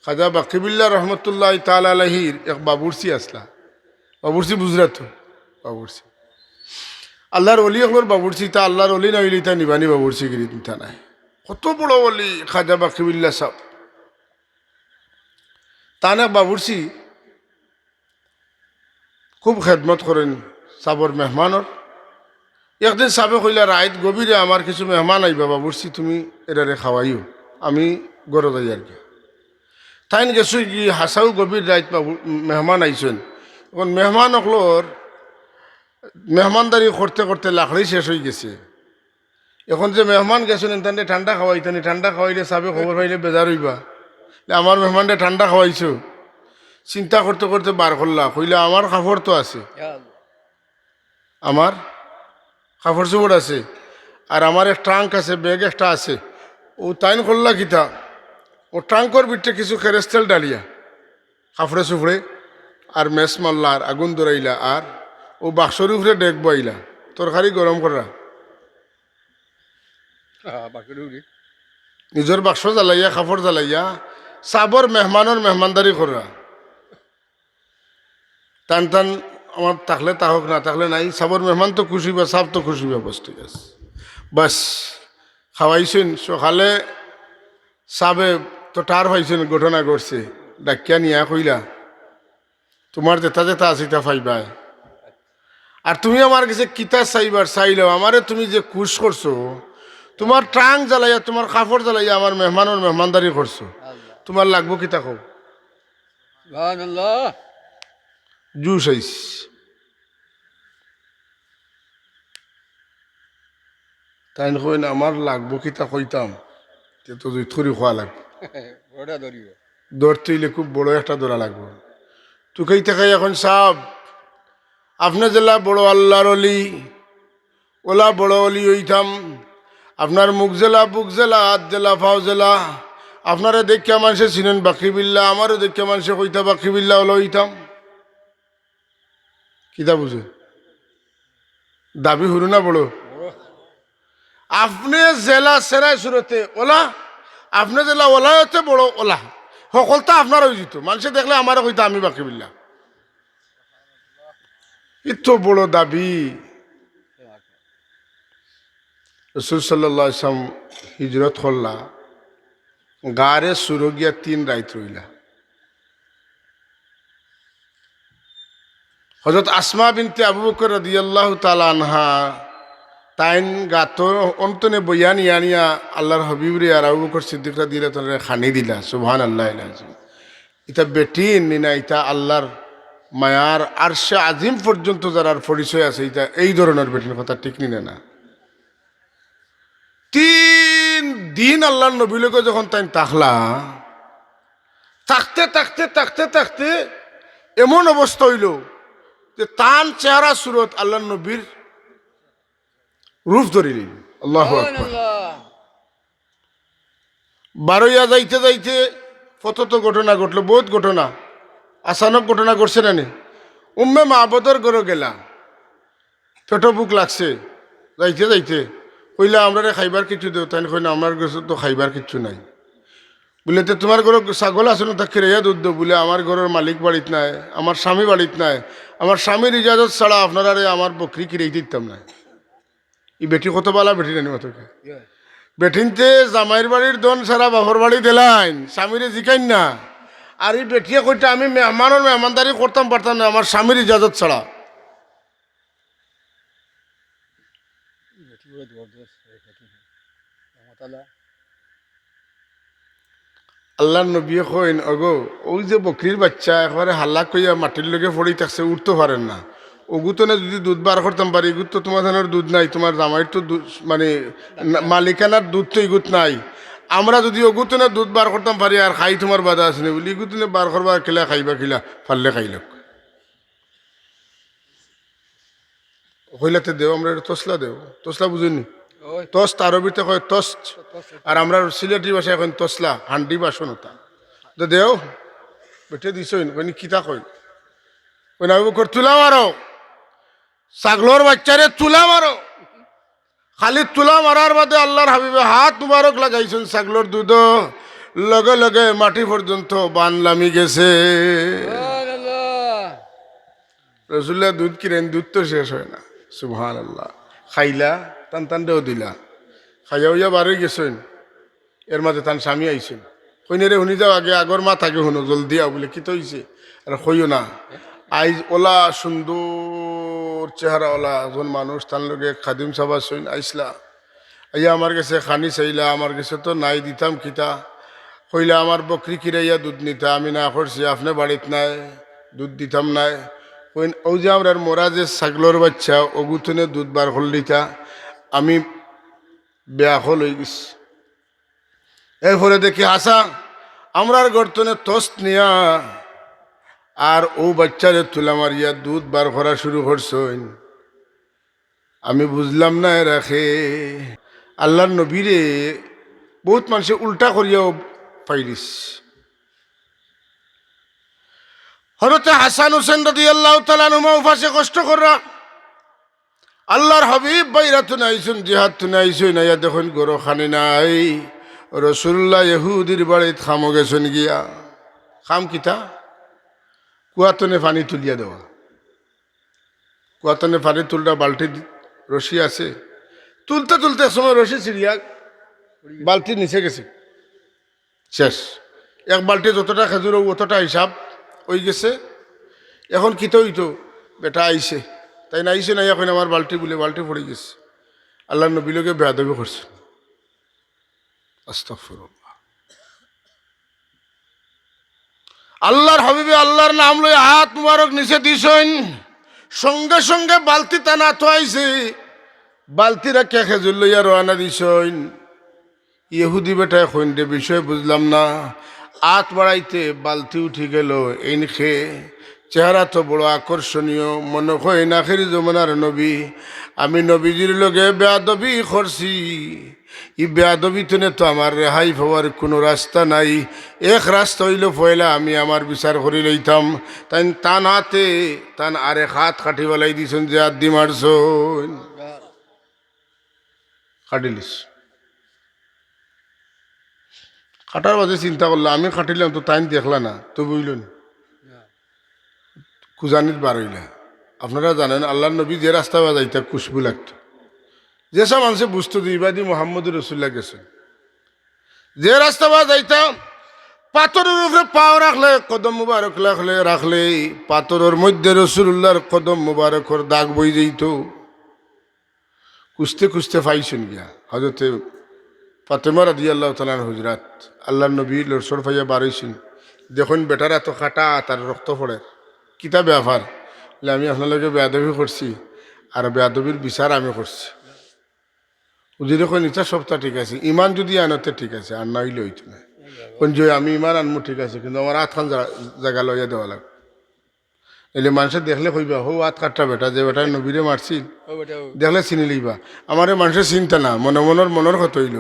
খাজা বাকিবিল্লাহ রহমতুল্লাহ তাআলা আলাইহির এক বাবুরসি আসলা। বাবুরসি বুঝরা তো? বাবুরসি আল্লাহর অলি একবার বাবুরসি, তা আল্লাহর অলি না হইলে তা নিবানি বাবুরসি গিরি তা নাই। কত বড় অলি খাজা বাকিবিল্লাহ সাহ। তান এক বাবুরসি খুব খেদমত করেন সাবর মেহমানর। একদিন সাবে কইলা রাইত গভীরে আমার কিছু মেহমান আইবা বাবুরসি, তুমি এরারে খাওয়াইও, আমি গড় যাই আর কি। তাইন গেছো কি হাসাও গভীর রাইত বাবু মেহমান আইসেন। এখন মেহমান অকলোর মেহমানদারি করতে করতে লাকড়ি শেষ হয়ে গেছে। এখন যে মেহমান গেছেন এনতানে ঠান্ডা খাওয়াইতানি, ঠান্ডা খাওয়াইলে সাবে খবর পাইলে বেজার হইবা, আমার মেহমানটা ঠান্ডা খাওয়াইছো। চিন্তা করতে করতে বার করলা, কইলা আমার কাপড় তো আছে, আমার কাপড় চোপড় আছে, আর আমার এক ট্রাঙ্ক আছে, ব্যাগ একটা আছে। ও তাইন করলা কিতা, ও ট্রাঙ্কর ভিতরে কিছু খেরেস্তেল ডালিয়া কাপড়ে চুপড়ে আর মেস মারলা, আর আগুন ধরাইলা, আর ও বাক্সর উপরে ডেক বইলা তরকারি গরম করা, নিজের বাক্স জ্বালাইয়া কাপড় জ্বালাইয়া সাবর মেহমানের মেহমানদারি করা। টান টান আমার থাকলে তাহক, না থাকলে নাই, সাবর মেহমান তো খুশি বা সাব তো খুশি বা বস্তু আছে। বাস খাওয়াইছেন। সকালে সাবে তো টার পাইছেন, ঘটনা ঘটছে, ডাকিয়া নিয়া কইলা তোমার যেটা যেটা আছে তা পাইবা, আর তুমি আমার কাছে কিতা চাইবার চাইলেও আমারে তুমি যে খুশ করছো, তোমার ট্রাঙ্ক জ্বালাইয়া তোমার কাপড় জ্বালাইয়া আমার মেহমানের মেহমানদারি করছো, তোমার লাগবো কিতা কও? জুস আইস। তাই কইন আমার লাগবো কিতা কইতাম, তো থরি খোয়া লাগবে, ধরতে হইলে খুব বড় একটা ধরা লাগবে। তুকেই থাকাই এখন সাব আপনার জেলা বড় আল্লাহর অলি, ওলা বড় অলি হইতাম, আপনার মুখ জেলা বুক জেলা হাত জেলা ফাও জেলা, আপনারা দেখিয়া মানুষে চিনেন বাকিবিল্লা, আমারও দেখিয়া মানুষে কইতা বাকিবিল্লা ওলা হইতাম। কিতা বুঝে দাবি হরু না বড়? আপনি জেলা সেরাই সুরতে ওলা, আপনি জেলা ওলা হচ্ছে বড় ওলা, সকলটা আপনার হয়ে যেত। মানুষে দেখলে আমারও কইতা আমি বাকিবিল্লা, এত বড় দাবি। রসুল সাল্লাল্লাহু আলাইহি ওয়াসাল্লাম হিজরত করলা, গারে সুরগিয়া 3 রাত রইলা। হযরত আসমা বিনতে আবু বকর রাদিয়াল্লাহু তাআলা আনহা তাইন গাতো অন্তনে বইয়া নিয়া নিয়া আল্লাহর হাবিবরে আর আবু বকর সিদ্দিক রাদিয়াল্লাহু তাআলা খানি দিলা। সুবহানাল্লাহ। এটা বেটিন না, এটা আল্লাহর মায়ার আরশে আজিম পর্যন্ত যারার পরিচয় আছে, এটা এই ধরনের বেটিন কথা ঠিক নিনে না। 3 দিন আল্লাহর নবী লোকে যখন তাই তাকলা, থাকতে থাকতে থাকতে থাকতে এমন অবস্থা হইল যে তান চেহারা সুরত আল্লাহ নবীর রূপ ধরিল। আল্লাহু আকবার। বারোইয়া যাইতে যাইতে কত তো ঘটনা ঘটলো, বহুত ঘটনা, আচানক ঘটনা ঘটছে না নি। উম্মে মাহবুদের ঘরে গেলা, পেটো বুক লাগছে, যাইতে যাইতে কইলা আমরা খাইবার কিছু দেও, তাই কইনা আমার কাছে তো খাইবার কিছু নাই। বলে তো তোমার ঘরে ছাগল আছে না, তা খেয়ে দুধ দেব। বলে আমার ঘরের মালিক বাড়িত নাই, আমার স্বামী বাড়িত নাই, আমার স্বামীর ইজাজত ছাড়া আপনারা আমার বকরি কিনে দিতাম না। এই বেটি কত বালা বেটি নানি মতকে বেঠিনতে জামাইয়ের বাড়ির দন ছাড়া বাপর বাড়ি দিলাইন, স্বামীরে জিকাইন না। আর এই বেটিয়ে কইটা আমি মেহমানের মেহমানদারি করতাম পারতাম না আমার স্বামীর ইজাজত ছাড়া। আল্লাহ নবী কইন অগো, ওই যে বকরির বাচ্চা একবারে হাল্লা কইয়া মাটির লগে পড়ি থাকছে, উঠতে পারেন না। ওগুতনে যদি দুধ বার করতাম পারি, এগুত তো তোমার ধানের দুধ নাই, তোমার জামাইয়ের তো মানে মালিকানার দুধ তো এগুত নাই। আমরা যদি ওগুতনে দুধ বার করতাম পারি আর খাই তোমার বাধা আছে না বলি, এগুতনে বার করবা খেলা খাইবা, খিলা ফাললে খাইল হইলাতে দেও। আমরা তসলা দেও, তসলা বুঝিনি, তস্ত আরবিতে কয় তস্ত, আর আমরা সিলেটি ভাষায় এখন তসলা, হান্ডি বাসন ওটা দেও। বেটে দিছ কইনি কিতা কই, কই না তুলা মারো, ছাগলর বাচ্চারে তুলা মারো। খালি তুলা মারার বাদে আল্লাহর হাবিবে হাত মুবারক লাগাইছেন ছাগলর দুধ লগে লগে মাটি পর্যন্ত বান লামি গেছে। রসুল্লাহ দুধ কিনেন, দুধ তো শেষ হয় না। সুবহানাল্লাহ। খাইলা টান টান দেও দিলা, খাইয়া হইয়া বারোই গেছেন। এর মাঝে তান স্বামী আইছেন, কইনে রে শুনি যাও আগে, আগর মা থাকে শুনো, জলদি আও বলে কি তো হইছে। আর কইও না, আইজ ওলা সুন্দর চেহারা ওলা একজন মানুষ, তার লগে খাদিম সাবা সইন আইসলা, আইয়া আমার কাছে খানি চাইলা, আমার কাছে তো নাই দিতাম কিতা, কইলা আমার বকরি কিরাইয়া দুধ নিতা, আমি না করছি, আপনি বাড়িত নাই, দুধ দিতাম নাই। কইন ও যে আমরা মোরা যে ছাগলর বাচ্চা অগুতনে দুধ বার করলিতা, আমি বেয়াখল হয়ে গেছি। এরপরে দেখি আসা আমরার গর্তনে তোস্ত নিয়া আর ও বাচ্চারে তুলা মারিয়া দুধ বার করা শুরু করছেন। আমি বুঝলাম না রাখে আল্লাহর নবীরে বহুত মানুষে উল্টা করিয়াও পাইলিস। হযরত হাসান হোসেন রাদিয়াল্লাহু তাআলা আনহুমা উপাসে কষ্ট করা আল্লাহর হাবিব বাইরাতুন আইসুন, জিহাদতুন আইসুন, আইয়া দেখুন গরো খানি নাই। রসুল্লাহ ইহুদির বাড়িত খামো গেছেন গিয়া। খাম কিতা? কুয়াতনে পানি তুলিয়া দেওয়া। কুয়াতনে পানি তুলটা বালতি রশি আছে, তুলতে তুলতে সময় রশি ছিড়িয়া বালতির নিচে গেছে, শেষ। এক বালতি যতটা খেজুর অতটা হিসাব হয়ে গেছে। এখন কিতো হইতো, বেটা আইছে, তাই না আইছে না, এখন আমার বালতি বলে বালতি পড়ে গেছে। আল্লাহ নবীলোকে বেয়াদবি করছে। আস্তাগফিরুল্লাহ। আল্লাহর হাবিবে আল্লাহর নাম লই হাত মুবারক নিচে দিছেন, সঙ্গে সঙ্গে বালতি টানা থইছে, বালতি রাখিয়া খেজুর লইয়া রওনা দিছেন। ইহুদি বেটায় কইন্দে বিষয় বুঝলাম না, হাত বাড়াইতে বালতি উঠি গেল। এই খে চেহারা তো বড় আকর্ষণীয়, মনে হয় আখির জমানার নবী। আমি নবীজির লগে বেয়াদবি করছি, ই বেয়াদবি তুনে তো আমার রেহাই পাওয়ার কোনো রাস্তা নাই। এক রাস্তা হইল পয়লা আমি আমার বিচার করি লইতাম, তাই টান হাতে টান আরেক হাত কাটি বেলাই দিছেন, যে হাত দি মারছন কাটিলিস। কাটার বাজে চিন্তা করলাম, আমি কাটিলাম তো তাই দেখলা না তো বুঝলেন, কুজানির বার হইলা। আপনারা জানেন আল্লাহ নবী যে রাস্তা বাজাইতা খুশবু লাগতো, যেসব মানুষে বুঝতো ইবাদি মোহাম্মদ রসুল্লাহ গেছেন। যে রাস্তা বাজাইতা পাথরের উপরে পাও রাখলে, কদম মুবারক রাখলে পাথরের মধ্যে রসুল্লাহর কদম মুবারকর দাগ বই যেত। কুস্তে কুস্তে পাইছেন গিয়া হজরতে ফাতেমা রাদিয়াল্লাহু তাআলার হুজরাত, আল্লাহ নবী লড়সড় ফাইয়া বাড়াইছেন। দেখুন বেটার এত কাটা, তার রক্ত পড়ে, কিতা ব্যাপার? আমি আপনাদেরকে বেয়াদবি করছি, আর বেয়াদবির বিচার আমি করছি। যদি দেখুন ইচ্ছা সপ্তাহ ঠিক আছে, ইমান যদি আনতে ঠিক আছে, আর না হইলে হইতো না। কোন যে আমি ইমান আনমু ঠিক আছে, কিন্তু আমার হাতখান জায়গা লইয়া দেওয়া লাগবে। এলে মানুষের দেখলে কইবা হো হাত কাটটা বেটা, যে বেটা নবীরে মারছিল, দেখলে চিনি লইবা। আমার মানুষের চিন্তা না, মনের কথা হইল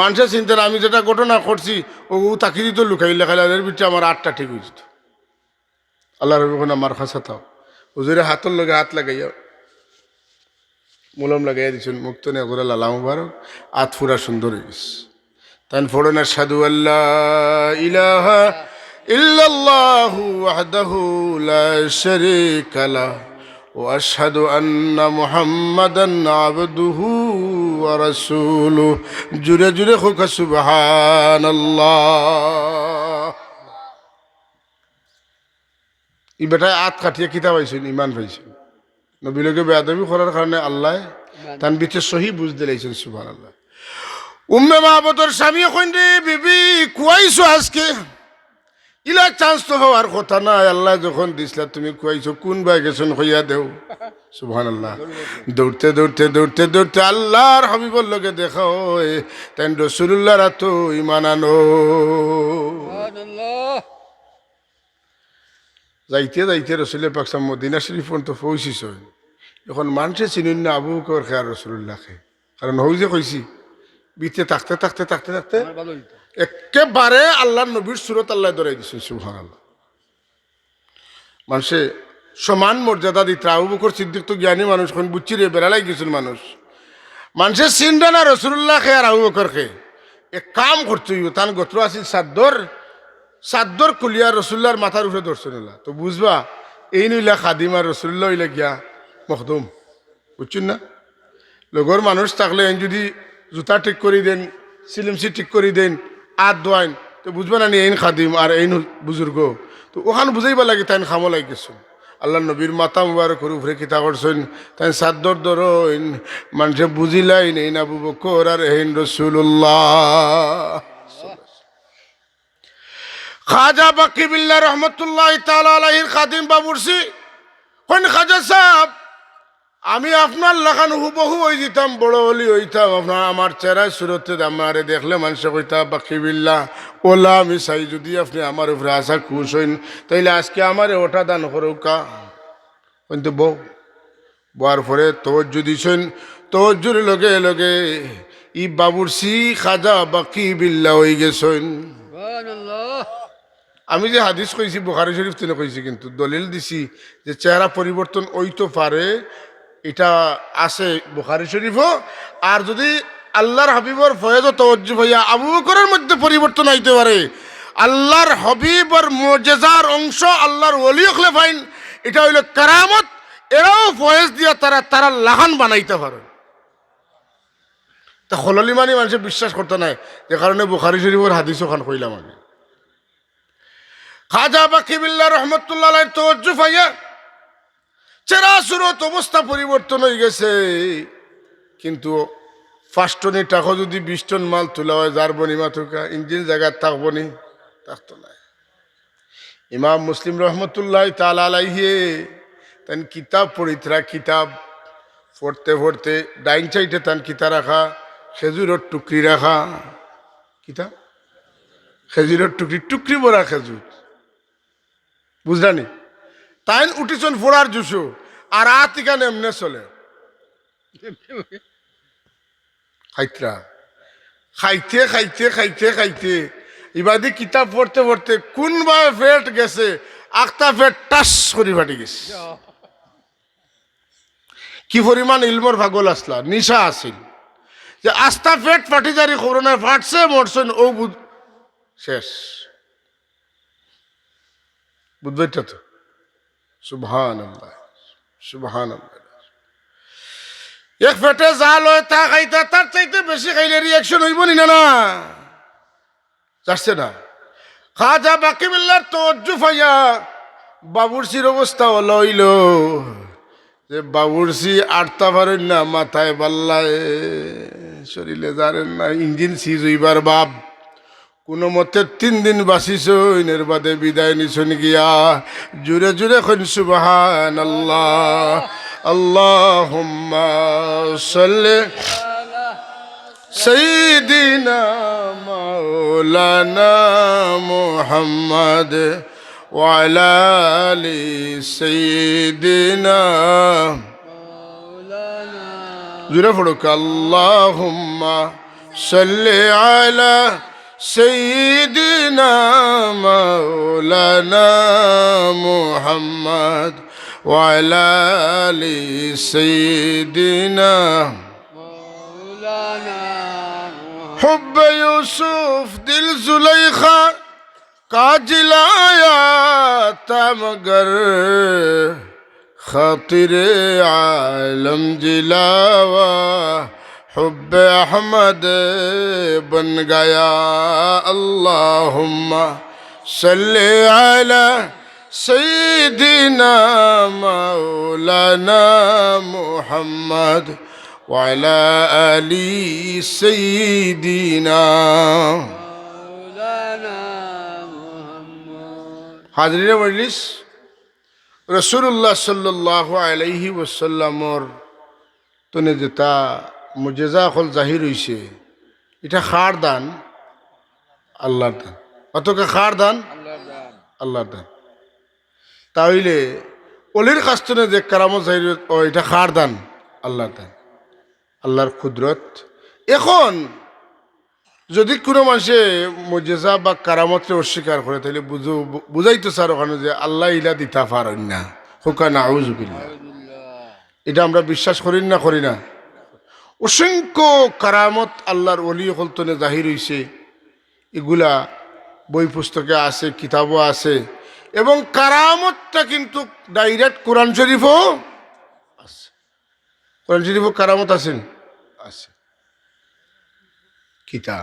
মানুষের চিন্তা না। আমি যেটা ঘটনা করছি ও তাকি দিত লুকাই লেখাইলে, এর ভিতরে আমার হাতটা ঠিক হয়ে যেত। আল্লাহ রবি কোন আমার খাসা থাও, হুজুরে হাতের লগে হাত লাগাইয়া মলম লাগাইয়া দিচ্ছেন, মুক্ত নিয়ে করে লালা মুবারক, হাত ফুরা সুন্দর হয়ে গেছে। তাই ফোড়ন আশহাদু আল্লাহ ইলাহা ইল্লাল্লাহু ওয়াহদাহু লা শারীকা লাহু ওয়া আশহাদু আন্না মুহাম্মাদান আবদুহু ওয়া রাসূলুহু। জুরে জুরে হোক সুবহানাল্লাহ। ই বেটায় হাত কাটিয়ে কিতাব পাইছেন, ইমান পাইছেন। নবীলোকে বেয়াদবি করার কারণে আল্লাহ তান বিচে সহি বুঝ দিলাইছেন। সুবহানাল্লাহ। উম্মে মাহবুবর স্বামী কইন্দি বিবি কুয়াইছো আজকে, ইলা চান্স তো হওয়ার কথা না, আল্লাহ যখন দিছিলা তুমি কুয়াইছো, কোন বাই গেছেন হইয়া দেও। সুবহানাল্লাহ। দৌড়তে দৌড়তে দৌড়তে দৌড়তে আল্লাহর হাবিবর লগে দেখা হয়, তাই রাসূলুল্লাহর তো ঈমান আনো। যাইতে যাইতে রসুলের পাক মদিনা শরীফ পর্যন্ত পৌঁছিস। এখন মানুষে চিনুন না আবু বকর খেয়ার রসুল্লাহকে, কারণ হই যে কইছি বিতে থাকতে থাকতে থাকতে থাকতে একেবারে আল্লাহ নবীর সুরত আল্লাহ ধরাই দিচ্ছেন। সুবহানাল্লাহ। মানুষে সমান মর্যাদা দিতে, আবু বকর সিদ্দিক তো জ্ঞানী মানুষ, কোন বুচ্ছি রে বেড়ালাই গেছেন মানুষ। মানুষের চিন্তা না রসুল্লাহ খে আর আবু বকর খে, এক কাম করতে হইব তান গোত্র আছিল চাদর কুলিয়া রসুল্লার মাথার উপরে ধরছে নিলা তো বুঝবা এই নইলা খাদিম আর রসুল্লাহ হইলে গিয়া মখদুম বুঝছেন না লগর মানুষ থাকলে যদি জুতা ঠিক করে দেন সিলিমসি ঠিক করে দেন আত দোয়াইন তো বুঝবা না নি এইন খাদিম আর এইন বুজুর্গ তো ওখান বুঝাইবা লাগে তাই খামো লাগে গেছো আল্লাহ নবীর মাতা মুবারক উপরে কিতা করছেন তাই চাদর ধরইন মানুষে বুঝিলাইন এই আবু বকর আর এইন রসুল্লাহ খাজা বাকি বিল্লাহ রহমতুল্লাহ তাআলা আলাইহির খাদিম বাবুরসি কোন খাজা সাহেব আমি আপনার লাগান হুবহু হয়ে যেতাম বড় হলি হইতাম আপনার আমার চেহারায় সুরতে আমারে দেখলে মানুষে কইতা বাকি বিল্লাহ ওলা আমি চাই যদি আপনি আমার উপরে আসা খুশ হইন তাইলে আজকে আমারে ওটা দান করুকা কিন্তু বোয়ার পরে তওজ্জু দিছেন তওজ্জুর লগে লগে ই বাবুরসি খাজা বাকি বিল্লাহ হয়ে গেছেন আমি যে হাদিস কইছি বুখারী শরীফ থেকে কইছি কিন্তু দলিল দিছি যে চেহারা পরিবর্তন হইতে পারে এটা আছে বুখারী শরীফও আর যদি আল্লাহর হাবিবর ফয়েজ ও তওজ্জু হইয়া আবু বকরের মধ্যে পরিবর্তন হইতে পারে আল্লাহর হাবিবর মুজিজার অংশ আল্লাহর ওলি হলে ফাইন এটা হইল কারামত এরাও ফয়েজ দিয়া তারা লাহান বানাইতে পারে তা হললি মানে মানুষে বিশ্বাস করতে নাই যে কারণে বুখারী শরীফের হাদিস ওখান কইলাম আমি খাজা বাকি বিল্লাহ রহমতুল্লাহ আলাইহি তওজ্জু পাইয়া চেহারা সুরত অবস্থা পরিবর্তন হয়ে গেছে কিন্তু 5 টনের টাকা যদি 20 টন মাল তোলা হয় যার বনিমা থাকা ইঞ্জিন জায়গা থাকবো নি থাকতো না ইমাম মুসলিম রহমতুল্লাহ তাআলা আলাইহি তান কিতাব পড়িতরা কিতাব পড়তে পড়তে ডাইন সাইডে তান কিতা রাখা খেজুরের টুকরি রাখা কিতাব খেজুরের টুকরি বড়া খেজুর বুঝলানি তাই উঠিছন ফোড়ার জুসু আর আতিকান এমনে চলে খাইতরা খাইতে খাইতে খাইতে খাইতে ইবাদি কিতাব পড়তে পড়তে কোনবা ফেট গেছে আখতা ফেট টাস করে ফাটি গেছে কি পরিমাণ ইলমর ভাগল আসলা নিশা আসিল যে আস্তা ফেট ফাটি জারি করোনা ফাটছে মরছেন ও শেষ বুঝবেটা তো সুবহানাল্লাহ সুবহানাল্লাহ এক ফেটে জাল হয় তা খাইতা তার চাইতে বেশি খাইলে রিয়াকশন হইব নি না যাচ্ছে না খাজা বাকি বিল্লাহর তওজ্জু পাইয়া বাবুরসির অবস্থা হইল যে বাবুরসি আটটা পারেন না মাথায় বাল্লায় শরীরে জানেন না ইঞ্জিন সিজ হইবার বাপ কোনো মতে 3 দিন বাঁচিছ এর বাদে বিদায় নিছন গিয়া জুড়ে জুড়ে খন সুবহানাল্লাহ আল্লাহুম্মা সাল্লি সাইয়্যিদিনা মাওলানা মুহাম্মদ ওয়া আলা আলি সাইয়্যিদিনা মাওলানা জুড়ে পড়ুক আল্লাহুম্মা সাল্লি আলা سيدنا مولانا محمد وعلى آل سيدنا مولانا حب يوسف دل زليخا काजिलाया था मगर खातिर आलम जिलावा हुब्ब अहमद बन गया अल्लाहुम्मा सल्ली अला सय्यिदिना मौलाना मुहम्मद वअला आली सय्यिदिना हाज़रीन मजलिस रसूलुल्लाह सल्लल्लाहु अलैहि वसल्लमर तने जेता मुजेजा खल जाहिर হইছে এটা খার দান আল্লাহর দান অতকে খার দান আল্লাহর দান তাইলে ওলির কাস্তনে যে কারামত জাহির ও এটা খার দান আল্লাহর দান আল্লাহর কুদরত এখন যদি কোনো মানুষে মুজিজা বা কারামতকে অস্বীকার করে তাহলে বুঝাইতো স্যার ওখানে যে আল্লাহ ইলা দিতা পারেন না হুকা নাউযুবিল্লাহ এটা আমরা বিশ্বাস করি না অসংখ্য কারামত আল্লাহর ওলি হলতনে জাহির হইছে, এগুলা বই পুস্তকে আছে, কিতাবও আছে। এবং কারামতটা কিন্তু ডাইরেক্ট কোরআন শরীফও আছে। কোরআন শরীফও কারামত আছেন, আছে। কিতা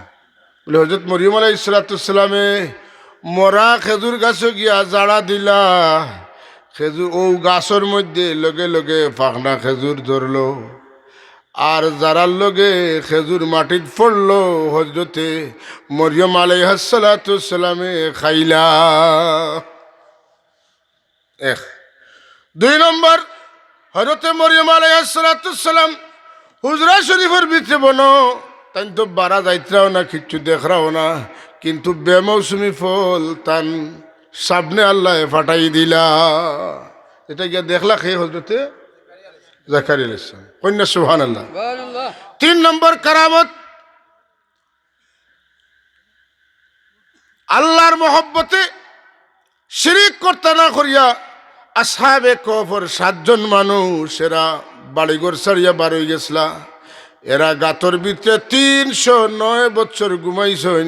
বলে হজরত মরিয়ম আলাইহিস সালামে মরা খেজুর গাছও গিয়া জাড়া দিলা, খেজুর ও গাছের মধ্যে লগে লগে পাখনা খেজুর ধরলো, আর যারার লগে খেজুর মাটিত পড়লো হজরতে মরিয়ম আলাইহিস সালামে খাইলা। এক। 2 নম্বর, হজরতে মরিয়ম আলাইহিস সালাম হুজরা শরীফের ভিতরে বনো তাই তো বারা যাইতরাও না, কিচ্ছু দেখরাও না, কিন্তু বেমৌসুমি ফল তান সামনে আল্লাহ ফাটাই দিলা। এটা গিয়া দেখলা খেয়ে হজরতে জাকারিয়া আলাইহিস সালাম, কন্যা সুবহানাল্লাহ। 3 নম্বর কারামত, আল্লাহর মহব্বতে শিরিক করতে না করিয়া আসহাবে কফর 7 জন মানুষ এরা বাড়িঘর ছাড়িয়া বার হয়ে গেছলা। এরা গাতর ভিতরে 309 বছর ঘুমাইছেন,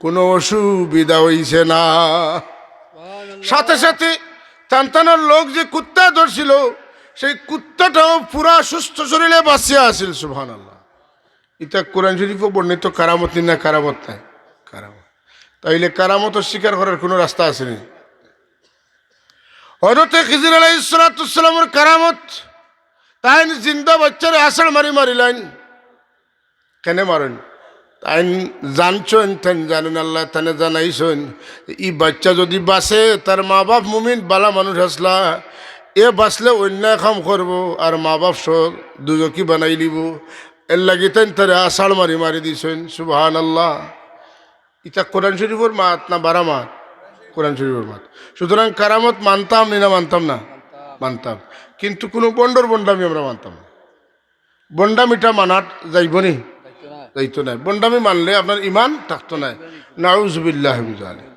কোনো অসুবিধা হইছে না। সাথে সাথে টানটানোর লোক যে কুত্তা ধরছিল, সেই কুত্তাটাও পুরা সুস্থ শরীরে বাঁচিয়া আছিল। সুবহানাল্লাহ। এটা কোরআন শরীফে বর্ণিত কারামত না? কারামত নাই, কারামত। তাইলে কারামত স্বীকার করার কোনো রাস্তা আসেনি। হযরতে খিজির আলাইহিস সালামের কারামত, তাই জিন্দা বাচ্চারে আসার মারিলেন। কেন মারেন? তাই জানছেন, তাই জানেন, আল্লাহ তানে জানাইছেন ই বাচ্চা যদি বাঁচে, তার মা বাপ মুমিন বালা মানুষ আসলা, এ বাঁচলে অন্যায় কাম করবো আর মা বাপ সব দুজকি বানাই দিব। এর লাগি তাই তারে আষাঢ় মারি দিয়েছেন। সুবহানাল্লাহ। এটা কোরআন শরীফের মাত না বারা মাত? কোরআন শরীফের মাত। সুতরাং কারামত মানতাম না মানতাম না? মানতাম। কিন্তু কোনো বন্ডামি আমরা মানতাম না। বন্ডামিটা মানার যাইব নি? যাইতো না। বন্ডামি মানলে আপনার ইমান থাকতো না। নাউজুবিল্লাহি মিন যালিক।